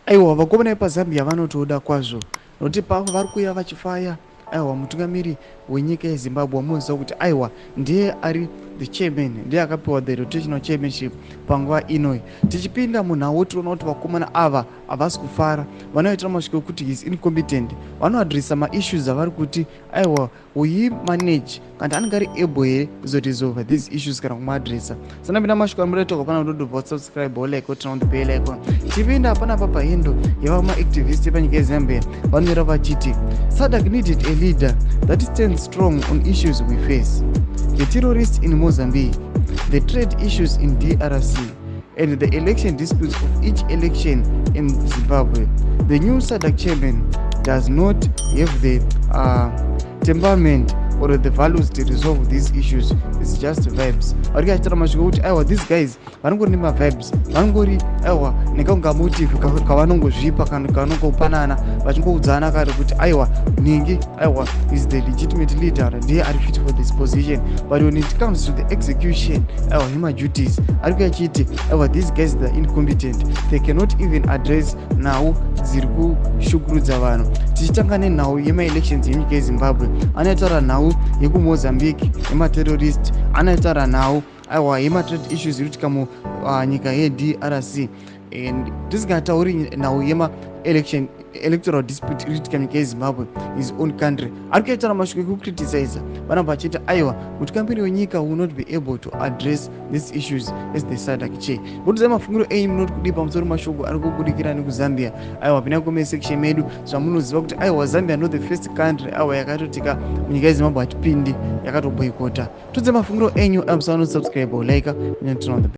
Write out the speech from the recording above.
aiwa vakomana vepazambia vanotoda kwazvo nokuti pavo vari kuuya vachifaya aiwa mutungamiri wenyika yezimbabwe wamuziva kuti aiwa ndiye ari the chairman, ndiye akapiwa the rotational chairmanship panguva inoi. Tichipinda munhau tinoona kuti vakomana ava havasi kufara, vanoitira masviko ekuti is incompetent, vanoadresa maissues avari kuti aiwa uyimanage kana anenge ari able here kuzoresolve these issues kana kumaadresa. Sanapinda masviko amuretoka pana kutodobva subscribe like turn on the bell icon. Tipinda panapa pahendo yevamaactivist panyika yeZambia vanonyora vachiti SADC needed a leader that stands strong on issues we face: the terrorists in Mozambique, the trade issues in DRC, and the election disputes of each election in Zimbabwe. The new SADC chairman does not have the temperament or the values to resolve these issues. It's just vibes. Arikachitara masviko kuti aiwa these guys vanongori nemavibes, vanongori aiwa nekaunga motive kavanongozvipa kana kanongopanana vachingoudzana kare kuti aiwa ningi aiwa is the legitimate leader ndiye ari fit for this position, but when it comes to the execution aiwa hima duties arikuya chiti aiwa these guys they are incompetent, they cannot even address nhau dziri kushugurudza vanhu. Tichitanga nenhau yema-elections yenyika yeZimbabwe, anotaura nhau yekumozambique yematerrorist, anotaura nhau aiwa yematrade issues iriutika munyika yeDRC, and tisingatauri nhau yema-election electoral dispute iriutika nyika yeZimbabwe, his own country. Arikuitaura masviko ekukriticize vanobva vachiti aiwa mutungamiri wenyika will not be able to address these issues as the SADC chair. Mutiza mafungiro enyu munoti kudii pamusoro mashoko ari kubudikira nekuzambia. Aiwa pinda comment section medu zvamunoziva kuti aiwa Zambia not the first country aiwa yakatotika munyika yeZimbabwe hatipindi yakatoboyikota. Tudze mafungiro enyu amusano subscribe like and turn on the bell.